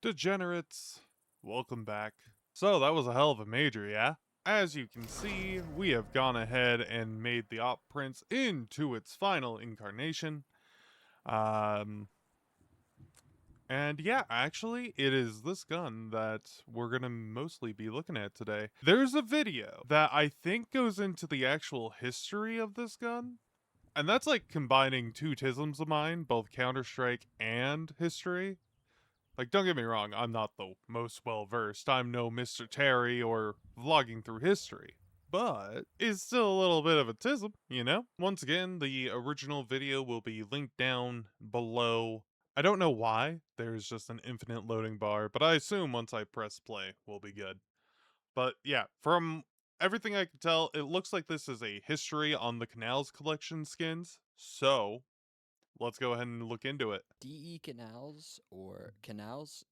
Degenerates, welcome back. So that was a hell of a major, yeah? As you can see, we have gone ahead and made the Op Prince into its final incarnation. Um, and yeah, actually, it is this gun that we're gonna mostly be looking at today. There's a video that I think goes into the actual history of this gun. And that's like combining two tisms of mine, both Counter-Strike and history. Like, don't get me wrong, I'm not the most well versed. I'm no Mr. Terry or vlogging through history. But it's still a little bit of a tism, you know? Once again, the original video will be linked down below. I don't know why there's just an infinite loading bar, but I assume once I press play, we'll be good. But yeah, from everything I can tell, it looks like this is a history on the Canals collection skins. So, let's go ahead and look into it. DE Canals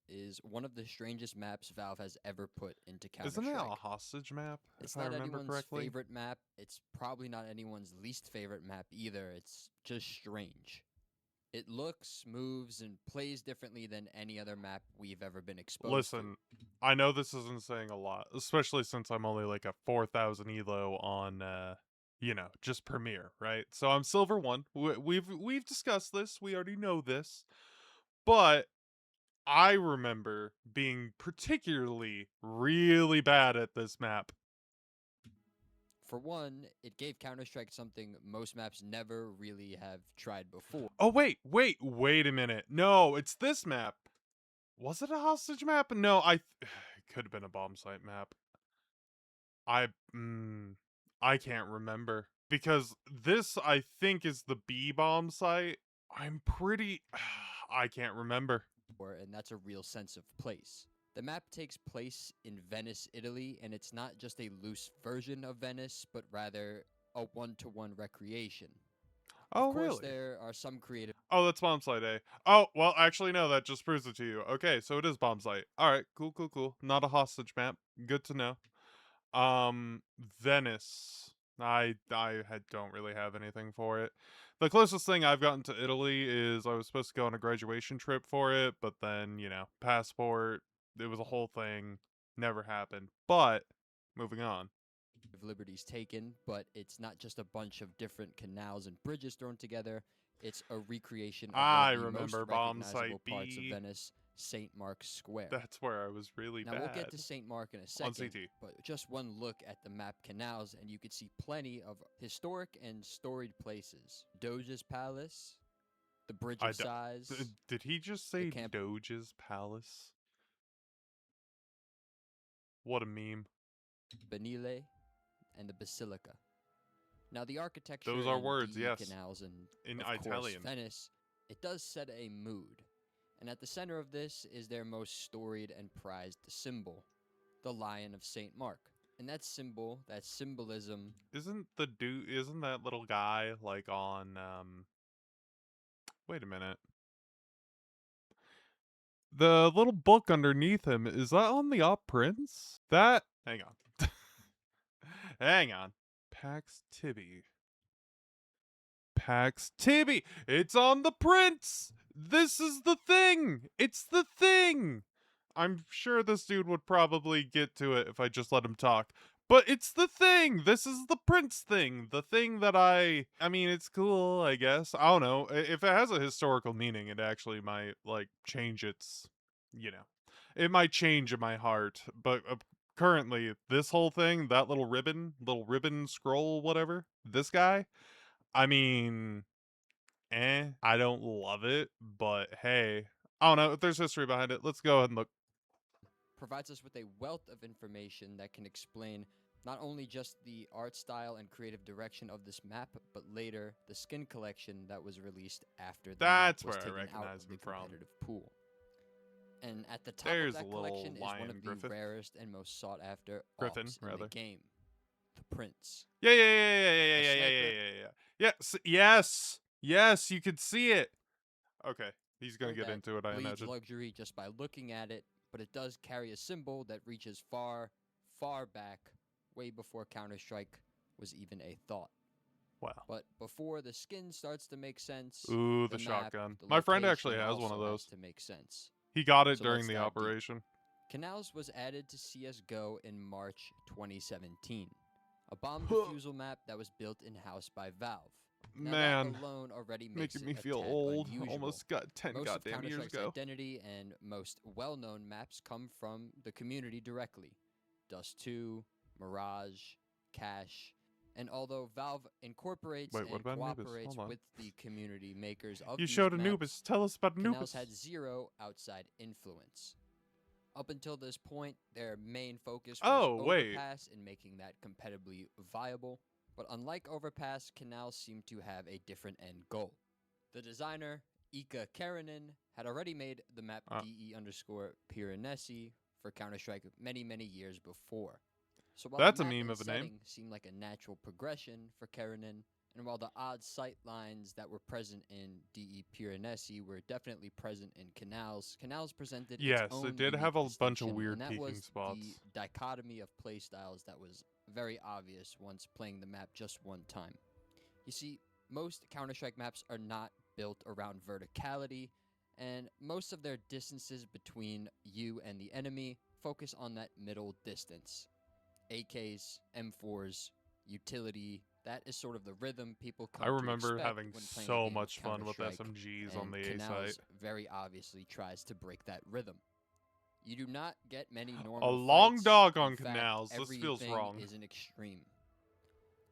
is one of the strangest maps Valve has ever put into Isn't it a Counter-Strike. hostage map, It's if I not remember anyone's correctly? favorite map. It's probably not anyone's least favorite map either. It's just strange. It looks, moves, and plays differently than any other map we've ever been exposed to. Listen, I know this isn't saying a lot, especially since I'm only like a 4,000 elo on, just Premiere, right? So I'm Silver 1. We've discussed this. We already know this. But I remember being particularly really bad at this map. For one, it gave Counter-Strike something most maps never really have tried before. Oh, wait a minute. No, it's this map. Was it a hostage map? No, it could have been a bomb site map. I I can't remember because this I think is the B bomb site. I'm pretty I can't remember. And that's a real sense of place. The map takes place in Venice, Italy, and it's not just a loose version of Venice, but rather a one-to-one recreation. Oh, Of course, really? there are some creative Oh, that's bomb site A. Oh, well, actually no, that just proves it to you. Okay, so it is bomb site. All right, cool. Not a hostage map. Good to know. Venice. Don't really have anything for it. The closest thing I've gotten to Italy is I was supposed to go on a graduation trip for it, but then, passport, it was a whole thing, never happened. But moving on. liberties taken, but it's not just a bunch of different canals and bridges thrown together. It's a recreation of one of I the most remember bomb site recognizable parts of B. Venice, St. Mark's Square. That's where I was really Now, we'll get bad to St. Mark in a on second, CT. but just one look at the map canals, and you could see plenty of historic and storied places. Doge's Palace, the Bridge I of d- Sighs, did he just the say Camp Doge's Palace? What a meme. Benile, and the Basilica. Now, the architecture Those are in words, DE yes. canals and, In of course, Italian. Venice, it does set a mood. And at the center of this is their most storied and prized symbol, the Lion of St. Mark. And that symbol, that symbolism, Isn't that little guy like on wait a minute. The little book underneath him, is that on the Op Prince? Hang on. Hang on. Pax Tibi. Pax Tibi. It's on the Prince. This is the thing. It's the thing. I'm sure this dude would probably get to it if I just let him talk. But it's the thing. This is the Prince thing. The thing that I mean, it's cool, I guess. I don't know. If it has a historical meaning, it actually might like change it might change in my heart. But currently, this whole thing, that little ribbon scroll, whatever, this guy, I mean, I don't love it, but hey, I don't know. If there's history behind it, let's go ahead and look. provides us with a wealth of information that can explain not only just the art style and creative direction of this map, but later the skin collection that was released after the map That's was where I taken out recognize of the him from. competitive pool. And at the top There's of a that little collection is one lion of the Griffith. rarest and most sought after Griffin, ops in rather. the game, the Prince. Yeah. Yes, you could see it. Okay, he's gonna get That into it, I bleeds imagine. luxury just by looking at it, but it does carry a symbol that reaches far, far back, way before Counter-Strike was even a thought. Wow. But before the skin starts to make sense, Ooh, the the map, shotgun. the My friend actually location has one of also has those. to make sense. He got it So during let's the dive deep. operation. Canals was added to CSGO in March 2017, a bomb defusal map that was built in-house by Valve. Now that Man, alone already makes making it me a feel tad old. unusual. Almost got 10 Most of goddamn years Counter-Strike's ago. identity and most well-known maps come from the community directly. Dust 2, Mirage, Cache, and although Valve incorporates Wait, what and about Anubis? cooperates Hold on. with the community makers of You these showed maps, Anubis. Tell us about Canals Anubis. had zero outside influence. Up until this point, their main focus was Overpass and making that competitively viable. But unlike Overpass, Canals seemed to have a different end goal. The designer, Ika Karinen, had already made the map DE_Piranesi for Counter-Strike many, many years before. So while That's the a map meme and of a name. setting seemed like a natural progression for Karinen, and while the odd sight lines that were present in DE Piranesi were definitely present in Canals, Canals presented its own Yes, it did have unique a bunch of distinction, weird and that peeking was spots. the dichotomy of playstyles that was very obvious once playing the map just one time. You see, most Counter-Strike maps are not built around verticality, and most of their distances between you and the enemy focus on that middle distance. AKs, M4s, utility, that is sort of the rhythm people come I to remember expect having when playing a so game much of fun with Counter-Strike, SMGs and on the A Canals site. very obviously tries to break that rhythm. You do not get many A normal long fights. dog In on fact, Canals. This feels everything wrong. is an extreme.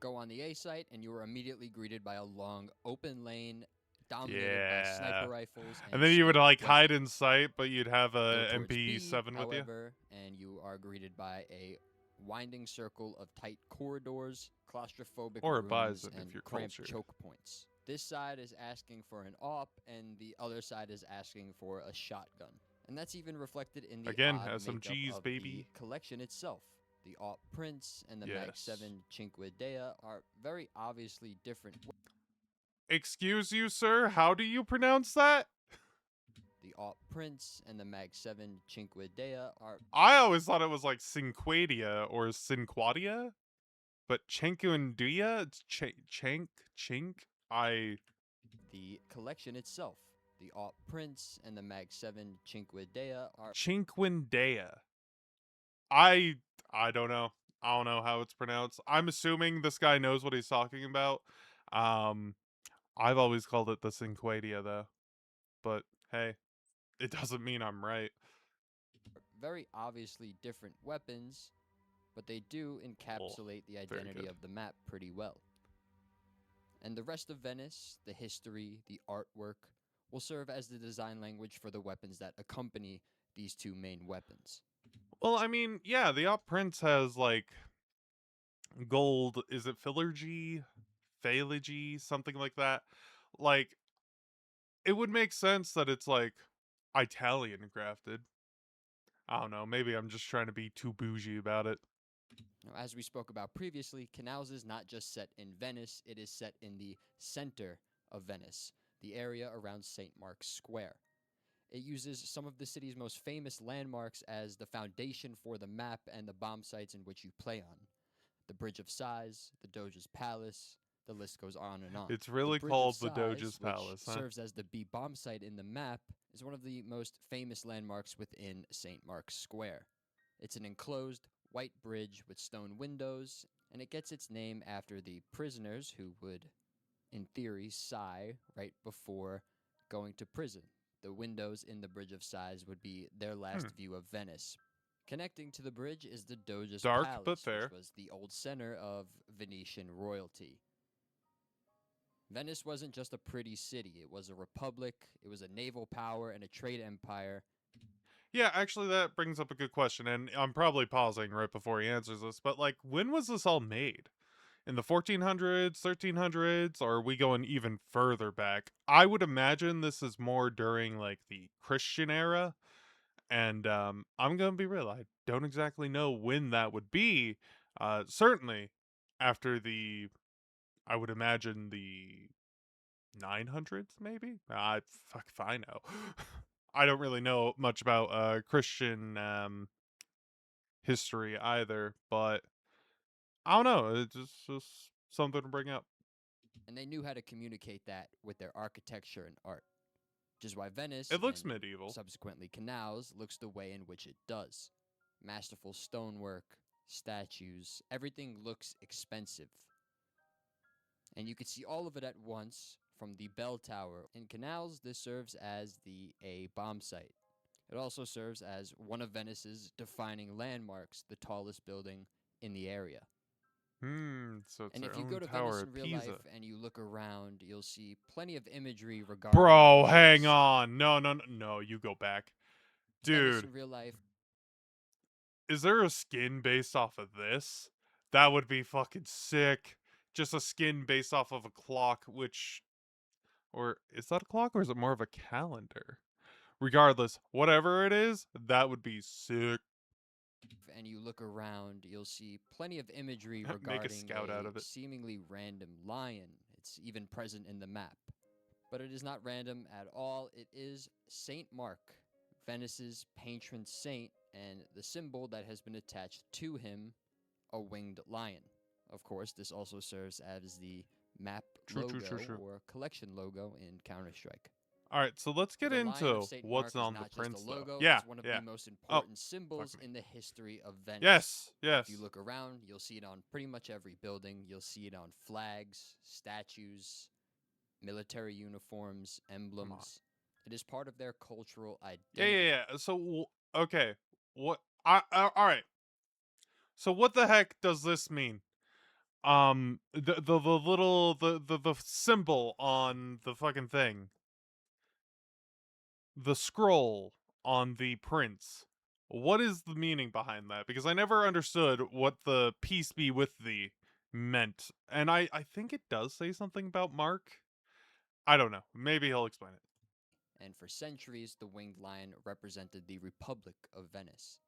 Go on the A site, and you are immediately greeted by a long open lane dominated by sniper rifles And then you would skilled like weapons. hide in sight, but you'd have Go a towards B, MP7 with you. however, and you are greeted by a winding circle of tight corridors, claustrophobic Or a rooms, Bison if and you're cramped cultured. choke points. This side is asking for an AWP, and the other side is asking for a shotgun. And that's even reflected in the Again, odd SMGs, makeup of baby. the collection itself. The AWP Prince and the Mag Yes. 7 Cinque Dea are very obviously different. Excuse you, sir? How do you pronounce that? The AWP Prince and the Mag 7 Cinque Dea are... I always thought it was like Cinquadia or Cinquadia. But Chenkuindia? It's Chink? The collection itself. The AWP Prince and the Mag 7 Cinque Dea are... Chinquindea. I don't know. I don't know how it's pronounced. I'm assuming this guy knows what he's talking about. I've always called it the Cinquadia though. But hey, it doesn't mean I'm right. very obviously different weapons, but they do encapsulate the identity of the map pretty well. And the rest of Venice, the history, the artwork, will serve as the design language for the weapons that accompany these two main weapons. Well, I mean, yeah, the Op Prince has like gold, is it Philurgy? Phalegy? Something like that. Like, it would make sense that it's like Italian crafted. I don't know, maybe I'm just trying to be too bougie about it. Now, as we spoke about previously, Canals is not just set in Venice, it is set in the center of Venice, the area around St. Mark's Square. It uses some of the city's most famous landmarks as the foundation for the map and the bomb sites in which you play on. The Bridge of Sighs, the Doge's Palace, the list goes on and on. It's really called the Doge's Palace, which serves as the B bomb site in the map, is one of the most famous landmarks within St. Mark's Square. It's an enclosed white bridge with stone windows, and it gets its name after the prisoners who would, in theory, sigh right before going to prison. The windows in the Bridge of Sighs would be their last view of Venice. Connecting to the bridge is the Doge's Palace, which was the old center of Venetian royalty. Venice wasn't just a pretty city, it was a republic, it was a naval power and a trade empire. Yeah, actually that brings up a good question, and I'm probably pausing right before he answers this, but like, when was this all made? In the 1400s, 1300s, or are we going even further back? I would imagine this is more during like the Christian era, and I'm gonna be real, I don't exactly know when that would be. Certainly after the, I would imagine the 900s, maybe. Fuck if I know. I don't really know much about Christian history either, but I don't know. It's just something to bring up. And they knew how to communicate that with their architecture and art. is why Venice, It looks and medieval. subsequently canals, looks the way in which it does. Masterful stonework, statues, everything looks expensive. And you can see all of it at once from the bell tower. In canals, this serves as the A bomb site. It also serves as one of Venice's defining landmarks, the tallest building in the area. So it's And their if you go own to tower Venice of in real life Pisa. and you look around, you'll see plenty of imagery regarding Bro, hang the on. No, you go back. Venice Dude, in real life. is there a skin based off of this? That would be fucking sick. Just a skin based off of a clock, which. Or is that a clock or is it more of a calendar? Regardless, whatever it is, that would be sick. And you look around, you'll see plenty of imagery Make a regarding scout out a of it. seemingly random lion. It's even present in the map. But it is not random at all. It is Saint Mark, Venice's patron saint, and the symbol that has been attached to him, a winged lion. Of course, this also serves as the map True. logo or collection logo in Counter-Strike. Alright, so let's get The Lion of into St. what's Mark is on the not just a prince, though. logo, Yeah, it's one of yeah. the most Oh, important symbols me. in the history of Venice. Yes, If yes. you look around, you'll see it on pretty much every building. You'll see it on flags, statues, military uniforms, Come on. emblems. It is part of their cultural Yeah, identity. yeah, yeah. So, okay. What? Alright. So, what the heck does this mean? The little the symbol on the fucking thing, the scroll on the prince. What is the meaning behind that? Because I never understood what the peace be with thee meant, and I think it does say something about Mark. I don't know. Maybe he'll explain it. And for centuries, the winged lion represented the Republic of Venice.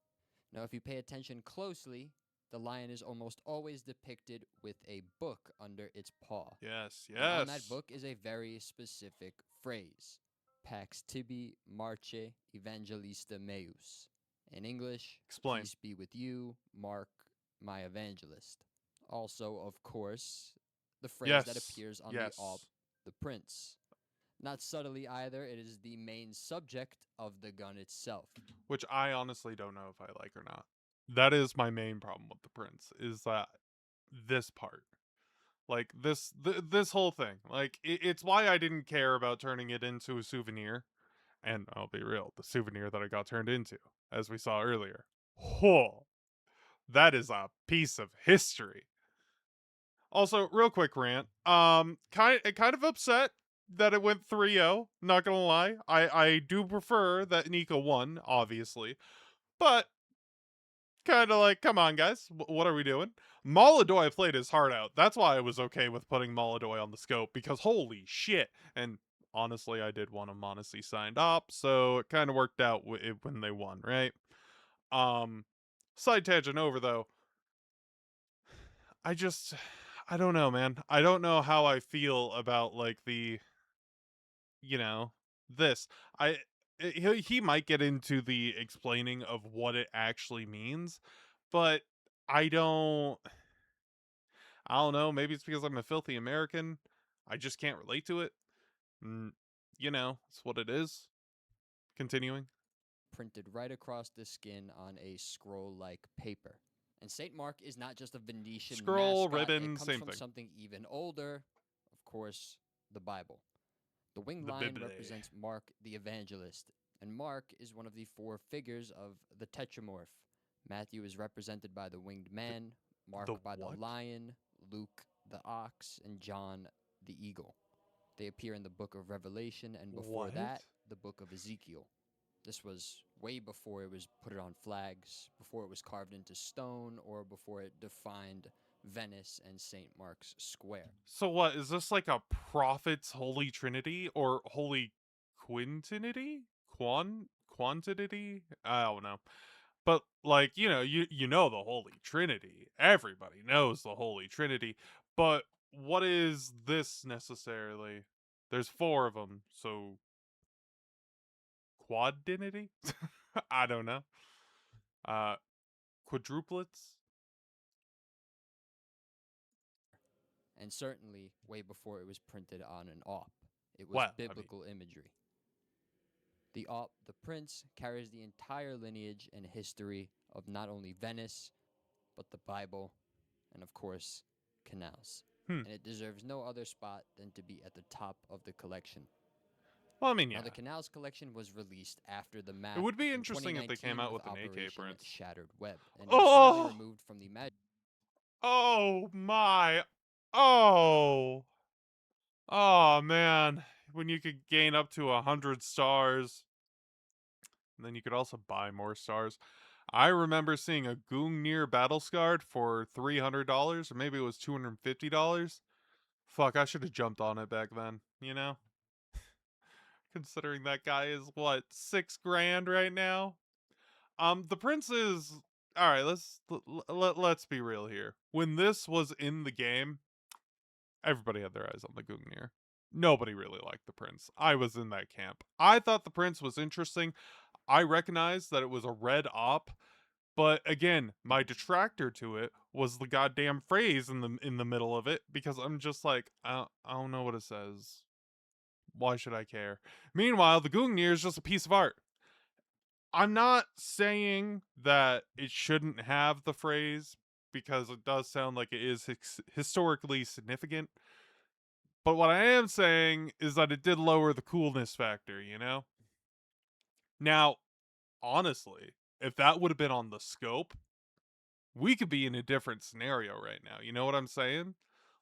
Now, if you pay attention closely, the lion is almost always depicted with a book under its paw. Yes, And on that yes. book is a very specific phrase, Pax tibi marche evangelista meus. In English, Explain. peace be with you, Mark, my evangelist. Also, of course, the phrase that Yes, appears on the AWP, yes. the prince. Not subtly either, it is the main subject of the gun itself. Which I honestly don't know if I like or not. That is my main problem with the prince, is that this part. Like this whole thing. Like it's why I didn't care about turning it into a souvenir. And I'll be real, the souvenir that I got turned into, as we saw earlier. Whoa. That is a piece of history. Also, real quick rant. Kind of upset that it went 3-0, not gonna lie. I do prefer that Nico won, obviously. But kind of like, come on, guys, what are we doing? Moladoy played his heart out. That's why I was okay with putting Moladoy on the scope, because holy shit. And honestly, I did want him Monacy signed up, so it kind of worked out when they won, right? Side tangent over, though. I just, I don't know, man. I don't know how I feel about, like, you know, this. He might get into the explaining of what it actually means, but I don't I don't know, maybe it's because I'm a filthy American. I just can't relate to it. Mm, it's what it is. Continuing. Printed right across the skin on a scroll like paper. And St. Mark is not just a Venetian Scroll, mascot, it ribbon, comes same from thing. something even older, of course, the Bible. The winged The lion Bible. represents Mark the evangelist, and Mark is one of the four figures of the tetramorph. Matthew is represented by the winged man, Mark The by the what? lion, Luke the ox, and John the eagle. They appear in the book of Revelation, and before What? that, the book of Ezekiel. This was way before it was put on flags, before it was carved into stone, or before it defined Venice and St. Mark's Square. So what, is this like a prophet's holy trinity or holy quintinity? Quantity? I don't know. But like, you know the Holy Trinity. Everybody knows the Holy Trinity. But what is this necessarily? There's four of them, so quadinity? I don't know. Uh Quadruplets? And certainly way before it was printed on an AWP. It was Well, I mean, biblical imagery. The prince carries the entire lineage and history of not only Venice, but the Bible, and of course, canals. Hmm. And it deserves no other spot than to be at the top of the collection. Well, I mean, Now, yeah. the Canals collection was released after the It map would be in interesting if they came 2019 out with with an AK Operation Prince. Shattered Web, and it was finally Oh! removed from the Magic Oh my! Oh! Oh man! When you could gain up to 100 stars, and then you could also buy more stars. I remember seeing a Gungnir battle scarred for $300, or maybe it was $250. Fuck, I should have jumped on it back then, you know? Considering that guy is what, 6 grand right now? The prince is all right. Let's be real here. When this was in the game, everybody had their eyes on the Gungnir. Nobody really liked the prince. I was in that camp. I thought the prince was interesting. I recognized that it was a red op, but again, my detractor to it was the goddamn phrase in the middle of it because I'm just like, I don't know what it says. Why should I care? Meanwhile, the Gungnir is just a piece of art. I'm not saying that it shouldn't have the phrase because it does sound like it is historically significant. But what I am saying is that it did lower the coolness factor, you know? Now, honestly, if that would have been on the scope, we could be in a different scenario right now. You know what I'm saying?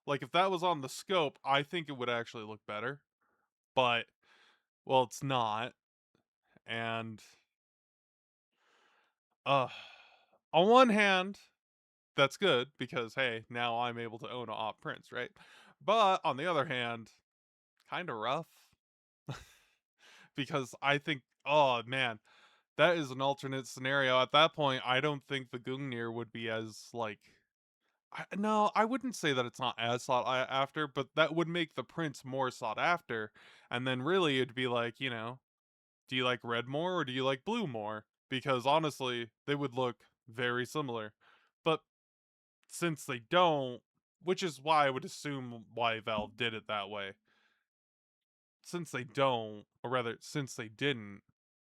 Like, if that was on the scope, I think it would actually look better. But, well, it's not. And, uh, on one hand, that's good because hey, now I'm able to own a op prince, right? But on the other hand, kind of rough because I think, oh man, that is an alternate scenario. At that point, I don't think the Gungnir would be as like. No, I wouldn't say that it's not as sought after, but that would make the prince more sought after. And then really, it'd be like, do you like red more or do you like blue more? Because honestly, they would look very similar. But since they don't, which is why I would assume why Valve did it that way. Since they don't, or rather, since they didn't,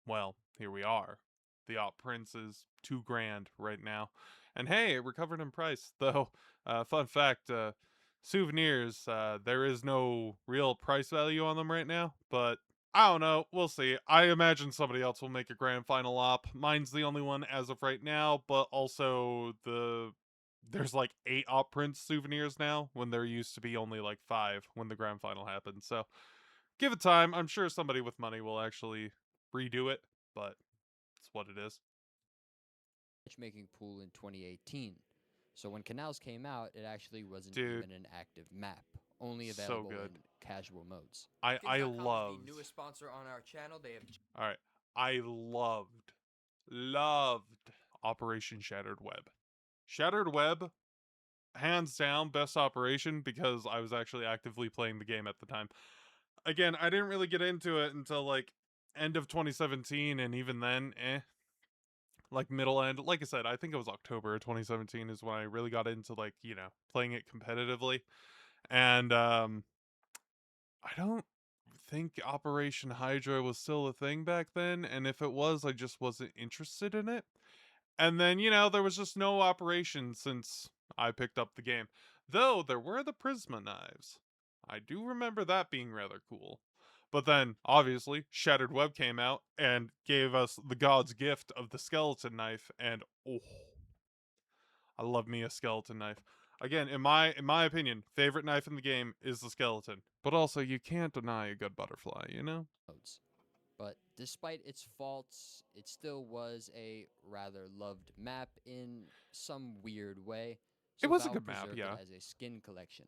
well, here we are. The Op Prince is 2 grand right now. And hey, it recovered in price. Though, fun fact, souvenirs, there is no real price value on them right now, but I don't know. We'll see. I imagine somebody else will make a grand final op. Mine's the only one as of right now, but also there's like 8 op prince souvenirs now when there used to be only like 5 when the grand final happened. So give it time. I'm sure somebody with money will actually redo it, but it's what it is. matchmaking pool in 2018. So when Canals came out, it actually wasn't Dude, even an active map, only so available good. in casual modes. I Skins.com is the loved. newest sponsor on our channel. They have All right. I loved Operation Shattered Web. Shattered Web, hands down, best operation because I was actually actively playing the game at the time. Again, I didn't really get into it until like end of 2017, and even then, like middle end. Like I said, I think it was October of 2017 is when I really got into like, playing it competitively. And I don't think Operation Hydra was still a thing back then, and if it was, I just wasn't interested in it. And then, there was just no operation since I picked up the game. Though there were the Prisma knives. I do remember that being rather cool. But then, obviously, Shattered Web came out and gave us the god's gift of the skeleton knife, and oh, I love me a skeleton knife. Again, in my opinion, favorite knife in the game is the skeleton. But also, you can't deny a good butterfly, you know? Modes. But despite its faults, it still was a rather loved map in some weird way. It So was a Valve good map, preserved it yeah. as a skin collection.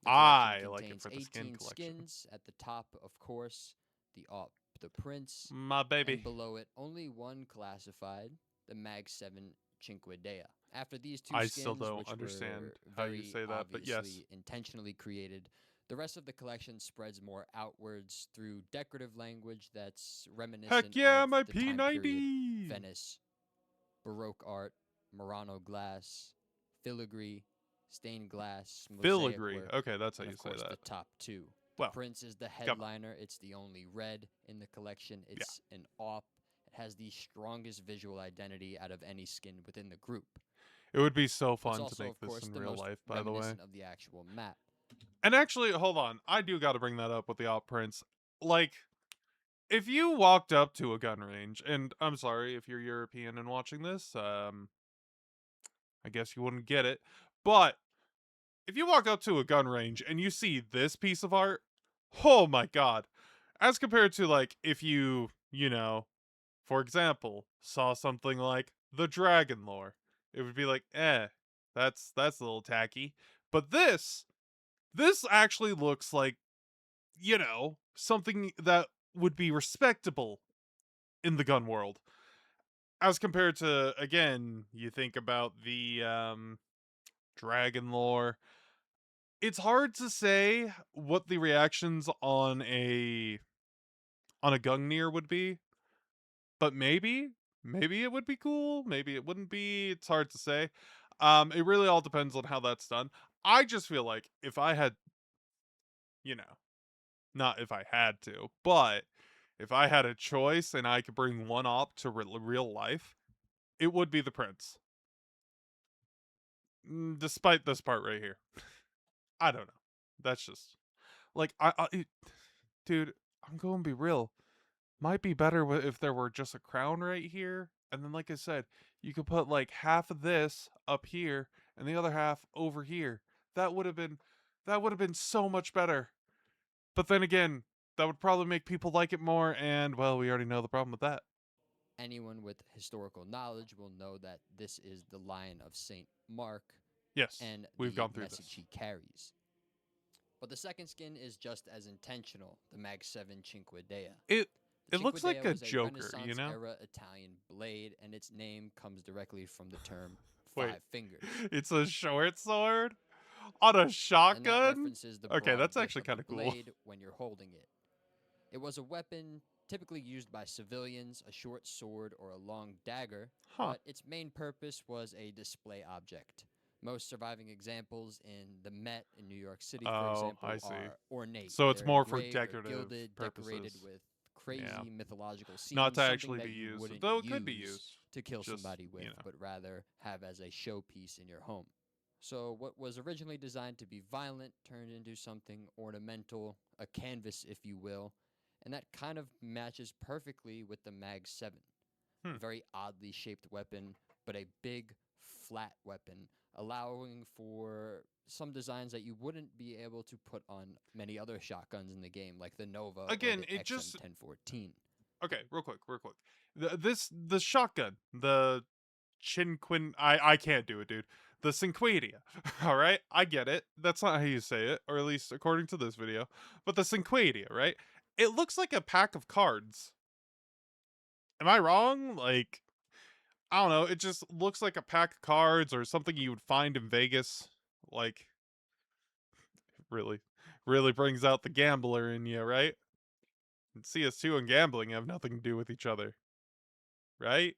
The collection I like it contains for the skin 18 collection. skins. At the top, of course, the Prince, My and baby. below it, only one classified, the Mag 7 Cinque Dea. After these two I still skins, don't which understand were how you very say that, but yes. obviously intentionally created, the rest of the collection spreads more outwards through decorative language that's Heck reminiscent yeah, of my the time period P90! Venice, Baroque art, Murano glass, filigree, stained glass, mosaic Filigree. work, Okay, that's how and you of say course that. the top two, Well, Prince is the come on. headliner. It's the only red in the collection. Yeah. It's an AWP. It has the strongest visual identity out of any skin within the group. It would be so It's fun to also, make of this course, in the real most life, by the way. reminiscent of the actual map. And actually, hold on. I do got to bring that up with the Op Prince. Like, if you walked up to a gun range, and I'm sorry if you're European and watching this, I guess you wouldn't get it. But if you walk up to a gun range and you see this piece of art, oh my god. As compared to, like, if for example, saw something like the Dragon Lore, it would be like, that's a little tacky. But this actually looks like, something that would be respectable in the gun world. As compared to, again, you think about the Dragon Lore. It's hard to say what the reactions on a Gungnir would be, but maybe it would be cool, maybe it wouldn't be. It's hard to say. It really all depends on how that's done. I just feel like if I had, you know, not if I had to, but if I had a choice and I could bring one op to real life, it would be the Prince. Despite this part right here. I don't know. That's just like dude, I'm going to be real. Might be better if there were just a crown right here, and then like I said, you could put like half of this up here and the other half over here. That would have been so much better. But then again, that would probably make people like it more, and well, we already know the problem with that. Anyone with historical knowledge will know that this is the Lion of St. Mark Yes, and we've the gone through message this. he carries. But the second skin is just as intentional, the Mag 7 Cinque Dea. It The it looks Cinque like Dea a was a Joker, you Renaissance know? era Italian blade, and its name comes directly from the term Wait, five fingers. it's a short sword on a And that shotgun? references the Okay, broad that's width actually of the kind of cool. blade when you're holding it. It was a weapon typically used by civilians, a short sword, or a long dagger, Huh. but its main purpose was a display object. Most surviving examples in the Met in New York City, for Oh, example, I see. are ornate. So it's They're more for engraved or decorative gilded, decorated purposes. with crazy Yeah. mythological Not scenes, to something actually that be you used, wouldn't though it could be used. to kill Just, somebody with, but rather have as a showpiece in your home. So, what was originally designed to be violent turned into something ornamental, a canvas, if you will, and that kind of matches perfectly with the Mag 7. Hmm. A very oddly shaped weapon, but a big, flat weapon, allowing for some designs that you wouldn't be able to put on many other shotguns in the game, like the Nova Again, or the it just XM1014. okay, real quick. The shotgun, the Chinquin. I can't do it, dude. The Cinquedia. All right, I get it. That's not how you say it, or at least according to this video. But the Cinquedia, right? It looks like a pack of cards. Am I wrong? Like, I don't know. It just looks like a pack of cards or something you would find in Vegas. Like, really, really brings out the gambler in you, right? And CS2 and gambling have nothing to do with each other, right?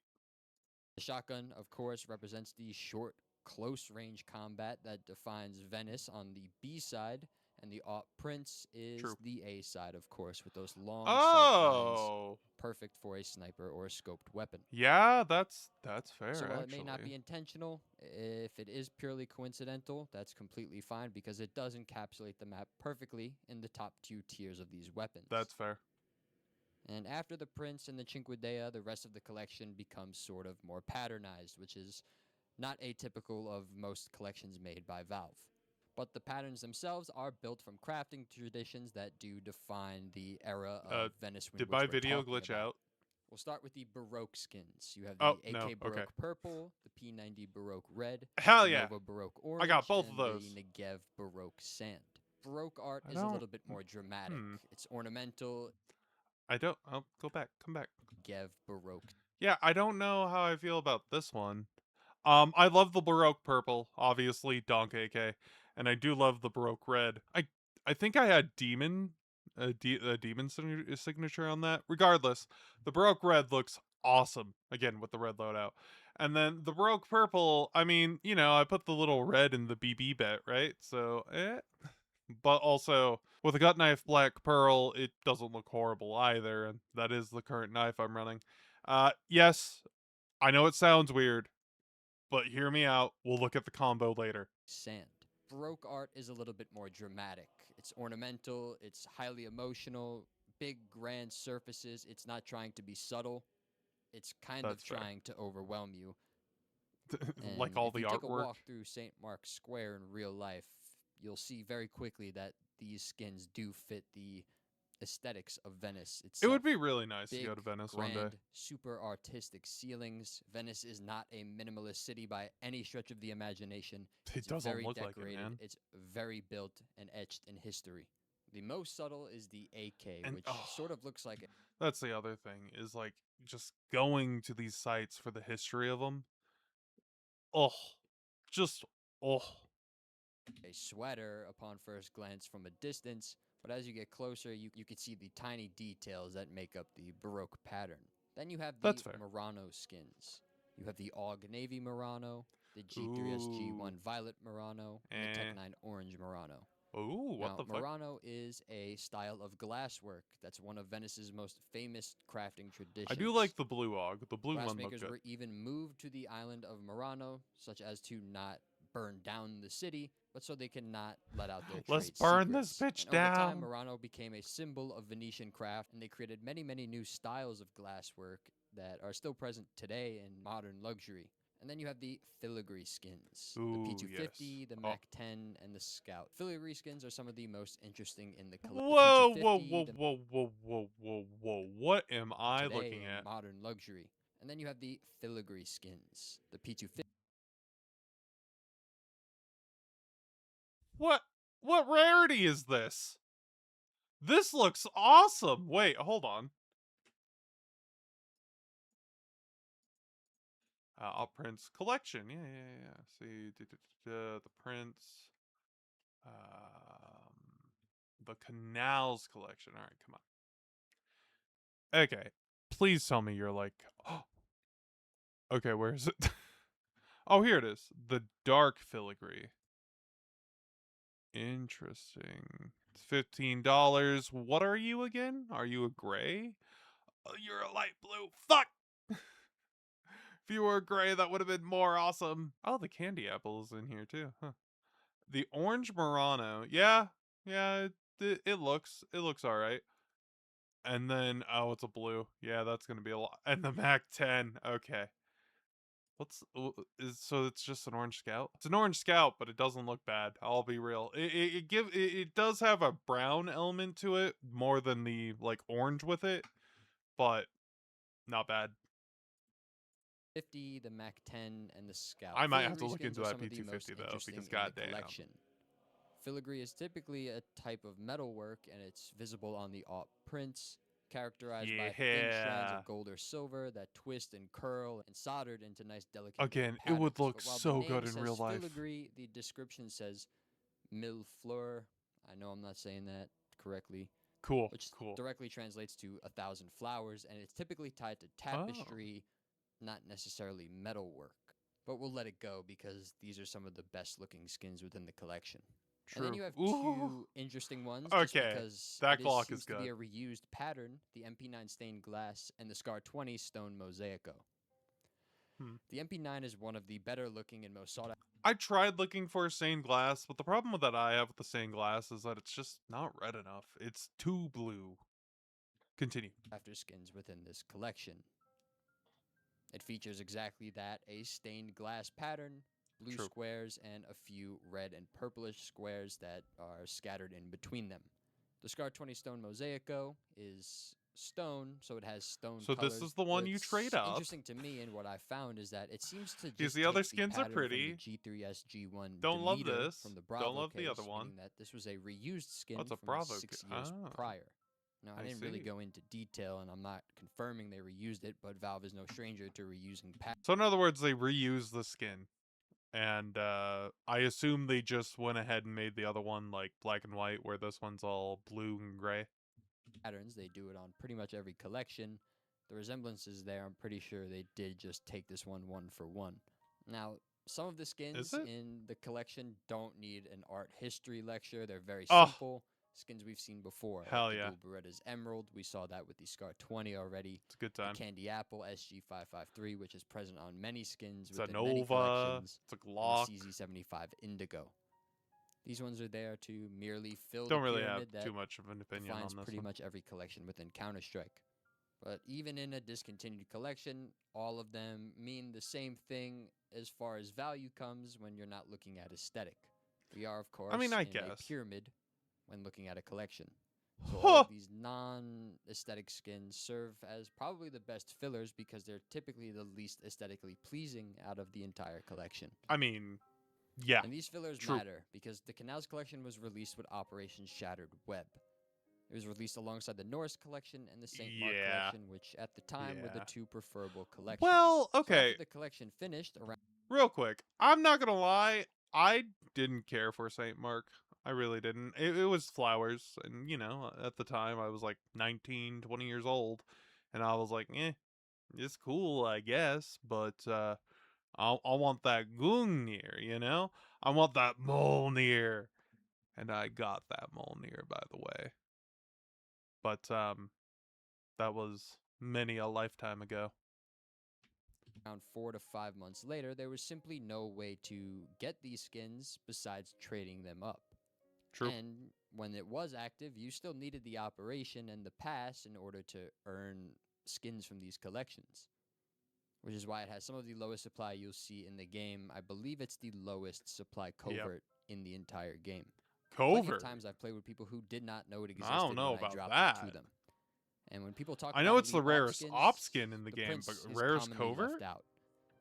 The shotgun, of course, represents the short, close range combat that defines Venice on the B side, and the Alt Prince is True. the A side, of course, with those long sight lines, Oh, perfect for a sniper or a scoped weapon. yeah, that's fair. So while it Actually, may not be intentional, if it is purely coincidental, that's completely fine because it does encapsulate the map perfectly in the top two tiers of these weapons. that's fair. And after the Prince and the Cinque Dea, the rest of the collection becomes sort of more patternized, which is not atypical of most collections made by Valve. But the patterns themselves are built from crafting traditions that do define the era of Venice in Did which my we're video talking glitch about. out? We'll start with the Baroque skins. You have the Oh, AK no, Baroque okay. Purple, the P90 Baroque Red, Hell the yeah. Nova Baroque Orange, got both of and those. the Negev Baroque Sand. Baroque art I is a don't- little bit more dramatic. It's ornamental. I don't. Oh, go back. Come back. Negev Baroque. Yeah, I don't know how I feel about this one. I love the Baroque purple, obviously, Donk AK, and I do love the Baroque red. I think I had a demon signature on that. Regardless, the Baroque red looks awesome again with the red loadout. And then the Baroque purple, I mean, I put the little red in the BB bet, right? So, But also, with a gut knife Black Pearl, it doesn't look horrible either, and that is the current knife I'm running. Yes, I know it sounds weird, but hear me out. We'll look at the combo later. Sand. Baroque art is a little bit more dramatic. It's ornamental, it's highly emotional, big, grand surfaces. It's not trying to be subtle. It's kind That's of fair. trying to overwhelm you. Like And all if the you take a artwork. walk through St. Mark's Square in real life, you'll see very quickly that these skins do fit the aesthetics of Venice It itself. would be really nice to Big, go to Venice one day. grand, super artistic ceilings. Venice is not a minimalist city by any stretch of the imagination. It It's doesn't very look like it, decorated. man. It's very built and etched in history. The most subtle is the AK, And which oh, sort of looks like that's the other thing is like just going to these sites for the history of them. Oh, just oh. a sweater upon first glance from a distance, but as you get closer, you can see the tiny details that make up the Baroque pattern. Then you have That's the fair. Murano skins. You have the AUG Navy Murano, the G3's Ooh. G1 Violet Murano, and the Tech 9 Orange Murano. Ooh, what Now, the fuck? Murano is a style of glasswork that's one of Venice's most famous crafting traditions. I do like the blue og. The blue one looked Glassmakers good. were even moved to the island of Murano, such as to not burn down the city, but so they cannot let out their Let's trade burn this secrets. bitch And over time, down. Murano became a symbol of Venetian craft, and they created many, many new styles of glasswork that are still present today in modern luxury. And then you have the filigree skins, the Ooh, P250, yes. the Oh. Mac 10, and the Scout. Filigree skins are some of the most interesting in the collection. Whoa, The whoa, P250, whoa, the whoa, whoa, whoa, whoa, whoa. What am I today looking in at? modern luxury. And then you have the filigree skins, the P250. What? What rarity is this? This looks awesome. Wait, hold on. Prince collection. Yeah. See, the prints. The canals collection. All right, come on. Okay, please tell me you're like. Okay, where is it? Oh, here it is. The dark filigree. Interesting. It's $15. What are you again? Are you a gray? Oh, you're a light blue. Fuck! If you were gray, that would have been more awesome. Oh, the candy apple is in here too. Huh. The orange Murano. Yeah, it looks all right. And then oh, it's a blue. Yeah, that's gonna be a lot. And the Mac 10. Okay. So it's just an orange scout? It's an orange scout, but it doesn't look bad. I'll be real. It does have a brown element to it more than the like orange with it, but not bad. 50, the Mac 10, and the Scout. I might have to Filigree look skins into are that some of the most P250 though, interesting because in the goddamn. collection. Filigree is typically a type of metalwork, and it's visible on the AWP prints, characterized by thin strands Yeah. of gold or silver that twist and curl and soldered into nice, delicate little Again, it patterns. would look But while so the name good in says real life. filigree, the description says mille fleurs. I know I'm not saying that correctly. Cool. Which Cool. directly translates to 1,000 flowers, and it's typically tied to tapestry, not necessarily metalwork. But we'll let it go because these are some of the best looking skins within the collection. True. And then you have Ooh. two interesting ones, just Okay, because that it Glock seems is to be good. a reused pattern, the MP9 stained glass and the Scar 20 stone mosaico. The MP9 is one of the better looking and most sought after. I tried looking for stained glass, but the problem that I have with the stained glass is that it's just not red enough. It's too blue. Continue. After skins within this collection. It features exactly that, a stained glass pattern, blue True. squares, and a few red and purplish squares that are scattered in between them. The Scar 20 stone mosaico is stone, so it has stone So colors. this is the one you trade up. Interesting to me, and what I found is that it seems to Because just the other take skins the are pattern pretty. from the G3's G1 Don't love Demeter this. from the Bravo Don't love case, the other one. meaning that this was a reused skin Oh, it's a from Bravo 6 years prior. Now, I didn't really see. go into detail, and I'm not confirming they reused it, but Valve is no stranger to reusing patterns. So in other words, they reused the skin. And I assume they just went ahead and made the other one like black and white, where this one's all blue and gray. They do it on pretty much every collection. The resemblance is there. I'm pretty sure they did just take this one for one. Now, Some of the skins it? in the collection don't need an art history lecture. They're very Oh, simple. Skins we've seen before, like hell the yeah. Dual Beretta's Emerald. We saw that with the Scar 20 already. It's a good The time. Candy Apple SG553, which is present on many skins It's a within many Nova. collections, It's a and the Glock. CZ75 Indigo. These ones are there to merely fill Don't the really have pyramid that too much of an opinion defines on this pretty one. much every collection within Counter-Strike. But even in a discontinued collection, all of them mean the same thing as far as value comes when you're not looking at aesthetic. We are, of course, I mean, I in a guess. pyramid when looking at a collection. So all Huh. of these non-aesthetic skins serve as probably the best fillers because they're typically the least aesthetically pleasing out of the entire collection. I mean, yeah. And these fillers True. matter because the Canals collection was released with Operation Shattered Web. It was released alongside the Norris collection and the St. Mark Yeah. collection, which at the time were the Yeah. two preferable collections. Well, So okay. after the collection finished around Real quick, I'm not gonna lie, I didn't care for St. Mark. I really didn't. It was flowers, and you know, at the time I was like 19, 20 years old, and I was like, it's cool, I guess, but I want that Gungnir, you know? I want that Mjolnir. And I got that Mjolnir, by the way. But that was many a lifetime ago. 4 to 5 months later, there was simply no way to get these skins besides trading them up. True. And when it was active, you still needed the operation and the pass in order to earn skins from these collections. Which is why it has some of the lowest supply you'll see in the game. I believe it's the lowest supply covert in the entire game. Plenty of Covert. times I've played with people who did not know it existed I don't know when I about dropped that. it to them. And when people talk I about know it's the elite rarest skins, op skin in the game, Prince but is rarest commonly covert? left out.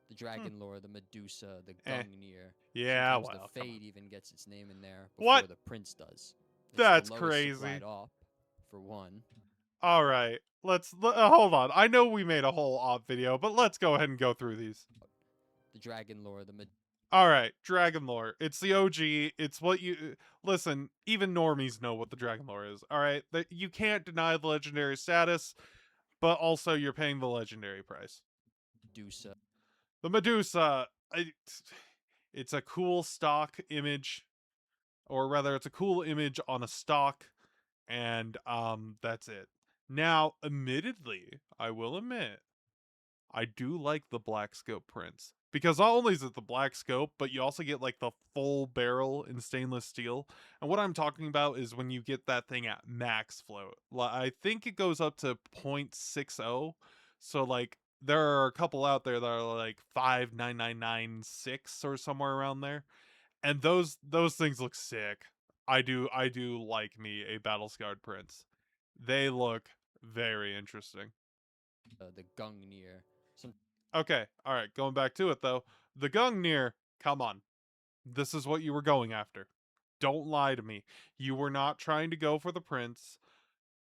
The Dragon Lore, the Medusa, the Eh. Gungnir. Yeah, Sometimes well, the come on. Fade even gets its name in there before What? the Prince does. It's That's the lowest crazy. supplied op, for one. All right, hold on. I know we made a whole op video, but let's go ahead and go through these. The Dragon Lore, the All right, Dragon Lore. It's the OG. It's what you listen. Even normies know what the Dragon Lore is. All right, that you can't deny the legendary status, but also you're paying the legendary price. Medusa. The Medusa. It's a cool stock image, or rather, it's a cool image on a stock, and that's it. Now, admittedly, I will admit, I do like the black scope prints because not only is it the black scope, but you also get like the full barrel in stainless steel. And what I'm talking about is when you get that thing at max float. I think it goes up to 0.60. So like there are a couple out there that are like 5.9996 or somewhere around there. And those things look sick. I do like me a battle scarred prince. They look very interesting. The Gungnir. Some Okay, all right, going back to it though. The Gungnir, come on. This is what you were going after. Don't lie to me. You were not trying to go for the prince.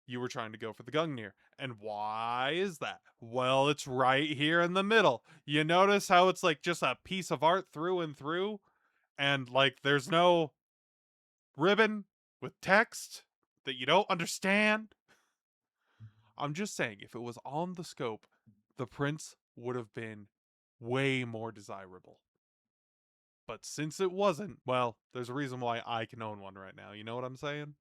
You were trying to go for the Gungnir. And why is that? Well, it's right here in the middle. You notice how it's like just a piece of art through and through? And like there's no ribbon with text that you don't understand? I'm just saying, if it was on the scope, the prince would have been way more desirable. But since it wasn't, well, there's a reason why I can own one right now. You know what I'm saying?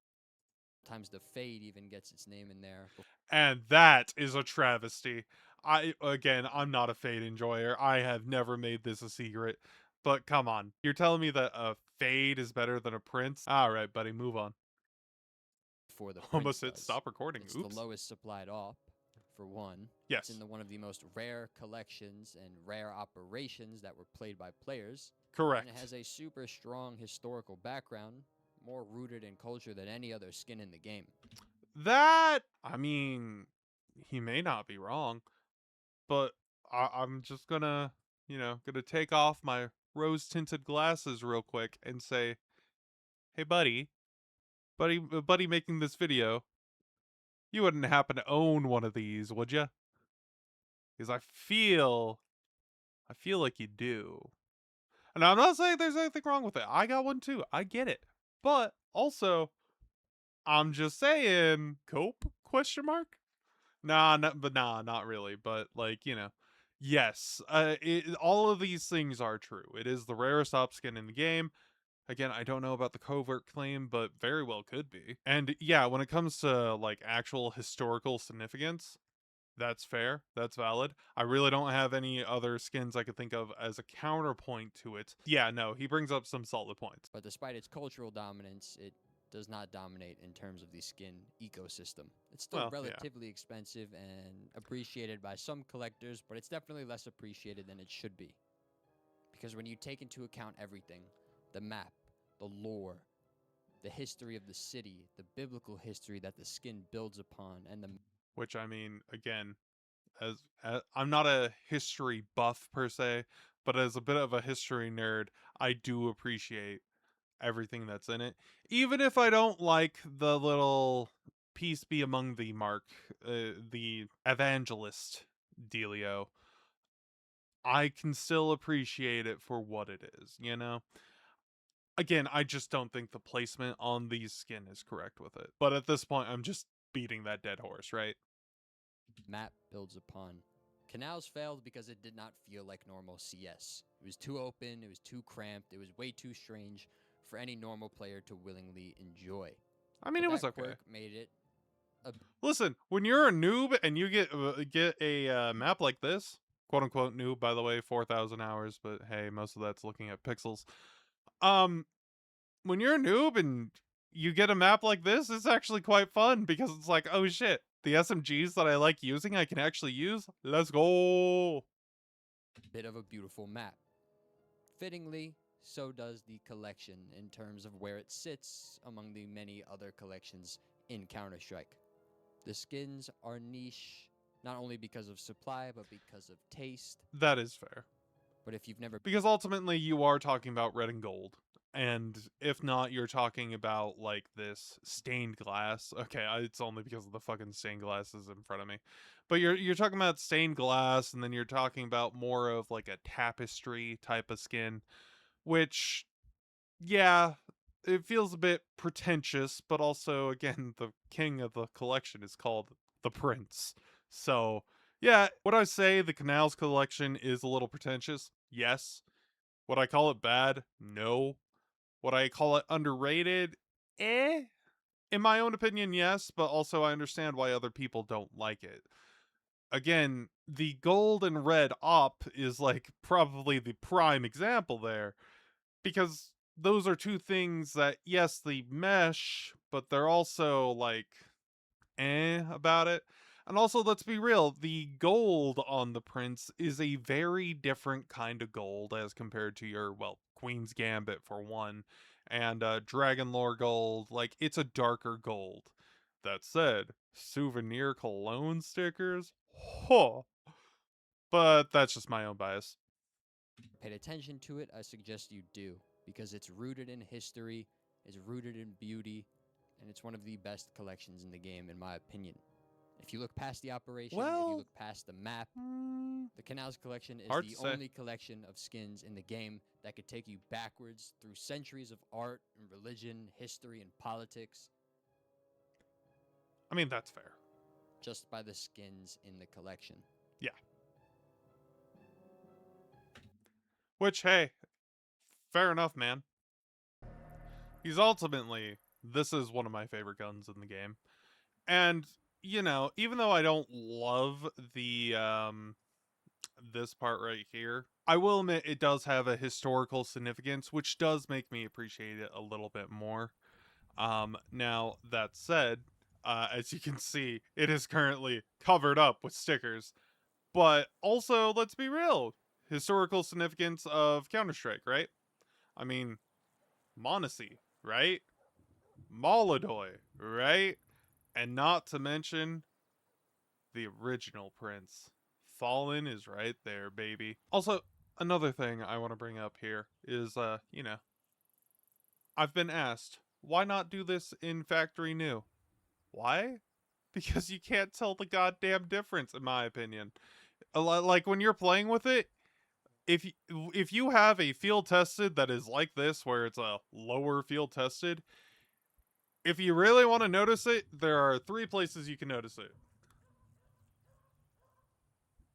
Sometimes the Fade even gets its name in there. And that is a travesty. I'm not a Fade enjoyer. I have never made this a secret. But come on. You're telling me that a Fade is better than a Prince? All right, buddy, move on. Before the Prince Almost hit does. stop recording. It's Oops. the lowest supplied op, for one. Yes. It's in one of the most rare collections and rare operations that were played by players. Correct. And it has a super strong historical background, more rooted in culture than any other skin in the game. That, I mean, he may not be wrong, but I'm just gonna take off my rose-tinted glasses real quick and say, hey, buddy making this video, you wouldn't happen to own one of these, would you? Because I feel like you do. And I'm not saying there's anything wrong with it. I got one too. I get it. But also, I'm just saying, cope? Question mark? Nah, not really. But like, Yes, all of these things are true. It is the rarest op skin in the game. Again, I don't know about the covert claim, but very well could be. And yeah, when it comes to like actual historical significance, that's fair. That's valid. I really don't have any other skins I could think of as a counterpoint to it. Yeah, no, he brings up some solid points. But despite its cultural dominance, it does not dominate in terms of the skin ecosystem. It's still Well, yeah. relatively expensive and appreciated by some collectors, but it's definitely less appreciated than it should be. Because when you take into account everything, the map, the lore, the history of the city, the biblical history that the skin builds upon, and the Which I mean, again, as I'm not a history buff per se, but as a bit of a history nerd, I do appreciate everything that's in it. Even if I don't like the little peace be among thee mark, the evangelist dealio, I can still appreciate it for what it is, you know? Again, I just don't think the placement on these skin is correct with it. But at this point, I'm just beating that dead horse, right? map builds upon. Canals failed because it did not feel like normal CS. It was too open, it was too cramped, it was way too strange for any normal player to willingly enjoy. I mean, But it was that okay. quirk made it Listen, when you're a noob and you get a map like this, quote unquote noob, by the way, 4,000 hours, but hey, most of that's looking at pixels. Um, when you're a noob and you get a map like this, it's actually quite fun because it's like, oh shit, the SMGs that I like using, I can actually use. Let's go. bit of a beautiful map. Fittingly, so does the collection in terms of where it sits among the many other collections in Counter-Strike. The skins are niche not only because of supply, but because of taste. That is fair. But if you've never Because ultimately you are talking about red and gold. And if not, you're talking about like this stained glass. Okay, it's only because of the fucking stained glasses in front of me. But you're talking about stained glass, and then you're talking about more of like a tapestry type of skin, which, yeah, it feels a bit pretentious, but also again, the king of the collection is called the Prince. So yeah, would I say the Canals collection is a little pretentious? Yes. Would I call it bad? No. Would I call it underrated? Eh. In my own opinion, yes, but also I understand why other people don't like it. Again, the gold and red op is like probably the prime example there because those are two things that, yes, they mesh, but they're also like about it. And also, let's be real, the gold on the Prince is a very different kind of gold as compared to your, well, Queen's Gambit for one, and Dragon Lore gold. Like, it's a darker gold. That said, souvenir cologne stickers? Huh. But that's just my own bias. paid attention to it, I suggest you do, because it's rooted in history, it's rooted in beauty, and it's one of the best collections in the game, in my opinion. If you look past the operation, if you Well, look past the map, the Canals collection is hard the to say. only collection of skins in the game that could take you backwards through centuries of art and religion, history, and politics I mean, that's fair. just by the skins in the collection. Yeah. Which, hey, fair enough, man. He's ultimately, this is one of my favorite guns in the game. And, you know, even though I don't love the, this part right here, I will admit it does have a historical significance, which does make me appreciate it a little bit more. Now, that said, as you can see, it is currently covered up with stickers. But also, let's be real, historical significance of Counter-Strike, right? I mean, Monacy, right? Molodoy, right? And not to mention the original Prince. Fallen is right there, baby. Also, another thing I want to bring up here is, you know, I've been asked, why not do this in Factory New? Why? Because you can't tell the goddamn difference, in my opinion. Like, when you're playing with it, if you have a field tested that is like this, where it's a lower field tested, if you really want to notice it, there are 3 places you can notice it.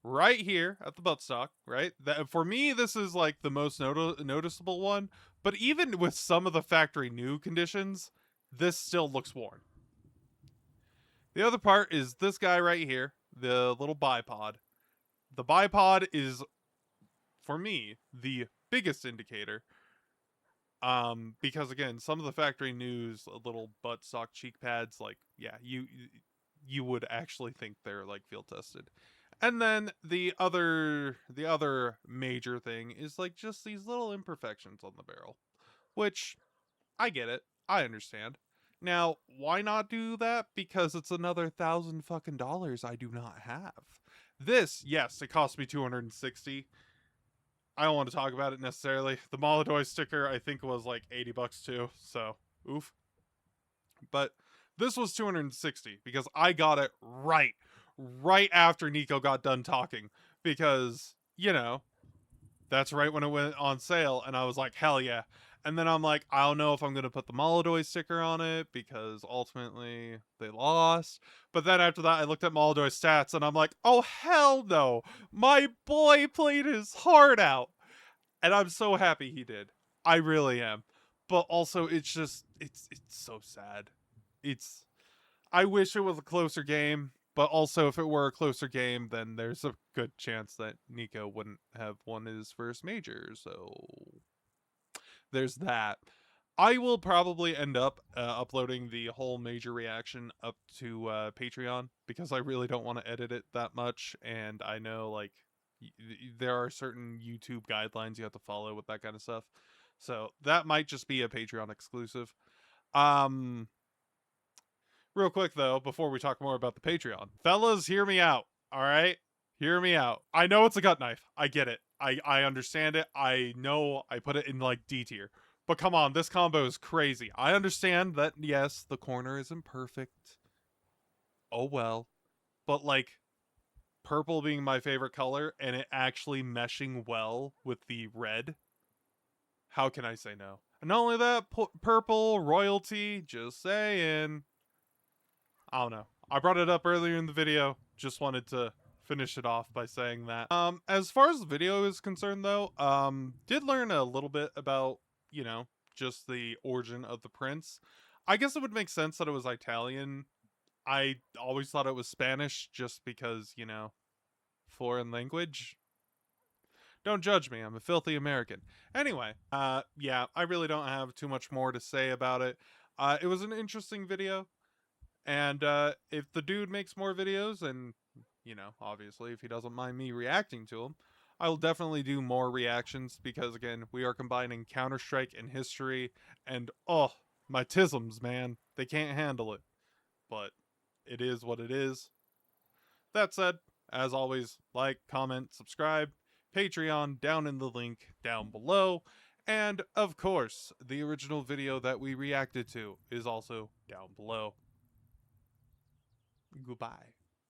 right here at the buttstock, right? That, for me, this is like the most noticeable one. But even with some of the factory new conditions, this still looks worn. The other part is this guy right here, the little bipod. The bipod is, for me, the biggest indicator. Because again, some of the factory news, little buttstock cheek pads, like, yeah, you would actually think they're like field tested. And then the other major thing is like just these little imperfections on the barrel, which I get it. I understand. Now, why not do that? Because it's another $1,000 I do not have. This, yes, it cost me 260. I don't want to talk about it necessarily. The Molodoi sticker, I think, was like $80 too. So, oof. But this was 260 because I got it right after Nico got done talking. Because, that's right when it went on sale, and I was like, hell yeah. And then I'm like, I don't know if I'm going to put the Molodoi sticker on it because ultimately they lost. But then after that, I looked at Molodoi stats and I'm like, oh, hell no. My boy played his heart out. And I'm so happy he did. I really am. But also, it's just, it's so sad. It's, I wish it was a closer game. But also, if it were a closer game, then there's a good chance that Nico wouldn't have won his first major. So there's that. I will probably end up uploading the whole major reaction up to Patreon because I really don't want to edit it that much. And I know, like, there are certain YouTube guidelines you have to follow with that kind of stuff. So that might just be a Patreon exclusive. Um, Real quick, though, before we talk more about the Patreon. Fellas, hear me out, all right? Hear me out. I know it's a gut knife. I get it. I understand it. I know I put it in, like, D tier. But come on, this combo is crazy. I understand that, yes, the corner isn't perfect. Oh, well. But, like, purple being my favorite color and it actually meshing well with the red, how can I say no? And not only that, purple, royalty, just saying. I don't know. I brought it up earlier in the video. Just wanted to finish it off by saying that. As far as the video is concerned, though, did learn a little bit about, just the origin of the prince. I guess it would make sense that it was Italian. I always thought it was Spanish just because, foreign language. Don't judge me. I'm a filthy American. Anyway, yeah, I really don't have too much more to say about it. It was an interesting video. And if the dude makes more videos, and, obviously, if he doesn't mind me reacting to them, I will definitely do more reactions because, again, we are combining Counter-Strike and history, and, oh, my tisms, man. They can't handle it. But it is what it is. That said, as always, like, comment, subscribe, Patreon down in the link down below, and, of course, the original video that we reacted to is also down below. Goodbye.